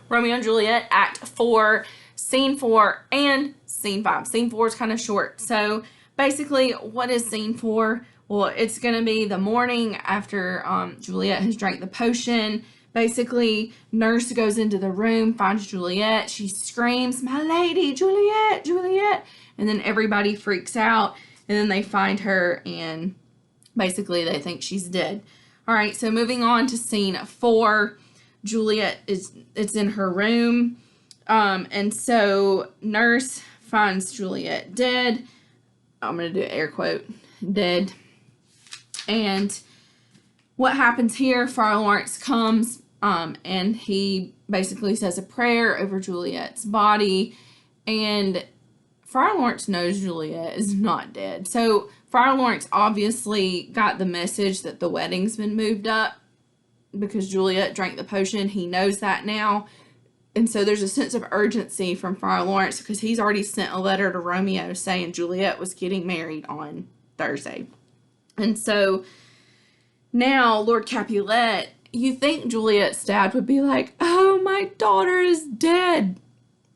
Romeo and Juliet, Act 4, Scene 4, and Scene 5. Scene 4 is kind of short. So basically, what is Scene 4? Well, it's going to be the morning after Juliet has drank the potion. Basically, nurse goes into the room, finds Juliet. She screams, "My lady, Juliet, Juliet." And then everybody freaks out. And then they find her, and basically they think she's dead. All right, so moving on to Scene 4. Juliet it's in her room. And so nurse finds Juliet dead. I'm going to do air quote, dead. And what happens here, Friar Lawrence comes and he basically says a prayer over Juliet's body. And Friar Lawrence knows Juliet is not dead. So Friar Lawrence obviously got the message that the wedding's been moved up because Juliet drank the potion. He knows that now. And so there's a sense of urgency from Friar Lawrence because he's already sent a letter to Romeo saying Juliet was getting married on Thursday. And so now Lord Capulet, you think Juliet's dad would be like, "Oh, my daughter is dead."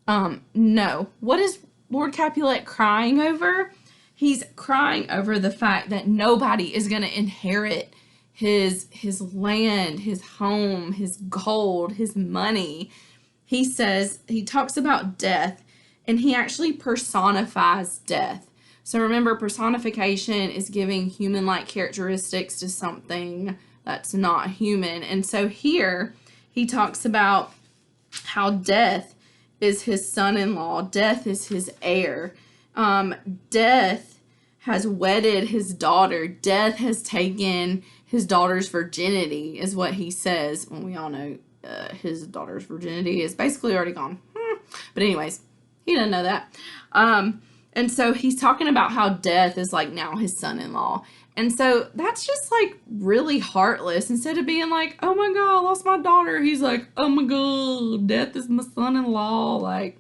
No. What is Lord Capulet crying over? He's crying over the fact that nobody is going to inherit his land, his home, his gold, his money. He says, he talks about death, and he actually personifies death. So remember, personification is giving human-like characteristics to something that's not human. And so here he talks about how death is his son-in-law. Death is his heir. Death has wedded his daughter. Death has taken his daughter's virginity, is what he says. When we all know his daughter's virginity is basically already gone. But anyways, he doesn't know that. And so he's talking about how death is like now his son-in-law. And so that's just like really heartless. Instead of being like, "Oh my God, I lost my daughter," he's like, "Oh my God, death is my son-in-law. Like,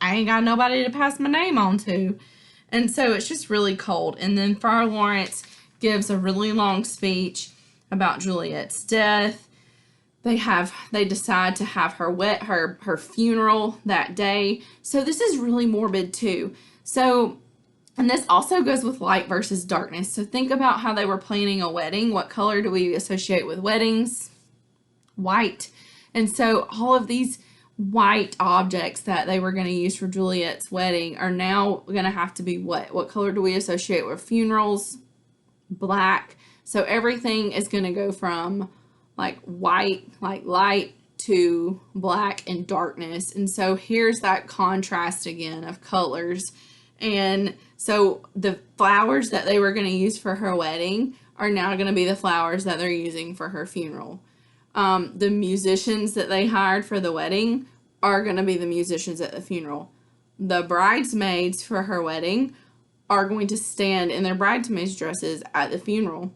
I ain't got nobody to pass my name on to." And so it's just really cold. And then Friar Lawrence gives a really long speech about Juliet's death. They decide to have her funeral that day. So this is really morbid too. So, and this also goes with light versus darkness. So think about how they were planning a wedding. What color do we associate with weddings? White. And so all of these white objects that they were going to use for Juliet's wedding are now going to have to be what? What color do we associate with funerals? Black. So everything is going to go from like white, like light, to black and darkness. And so here's that contrast again of colors. And so the flowers that they were going to use for her wedding are now going to be the flowers that they're using for her funeral. The musicians that they hired for the wedding are going to be the musicians at the funeral. The bridesmaids for her wedding are going to stand in their bridesmaids dresses at the funeral.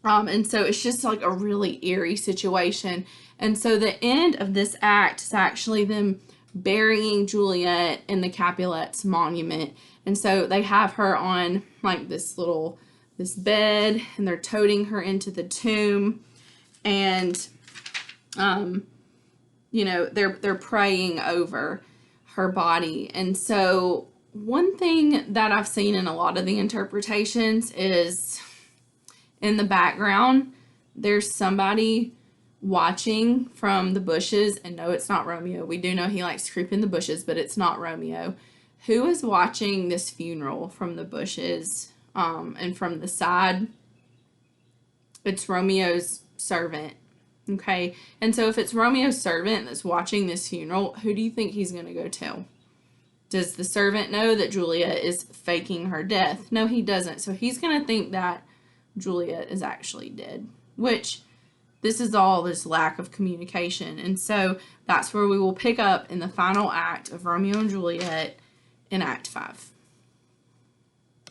And so it's just like a really eerie situation. And so the end of this act is actually them burying Juliet in the Capulets monument. And so they have her on like this bed, and they're toting her into the tomb. And you know, they're praying over her body. And so one thing that I've seen in a lot of the interpretations is in the background, there's somebody watching from the bushes. And no, it's not Romeo. We do know he likes to creep in the bushes, but it's not Romeo. Who is watching this funeral from the bushes and from the side? It's Romeo's servant. Okay, and so if it's Romeo's servant that's watching this funeral, who do you think he's going to go tell? Does the servant know that Juliet is faking her death? No, he doesn't. So he's going to think that Juliet is actually dead, which this is all this lack of communication. And so that's where we will pick up in the final act of Romeo and Juliet in Act 5.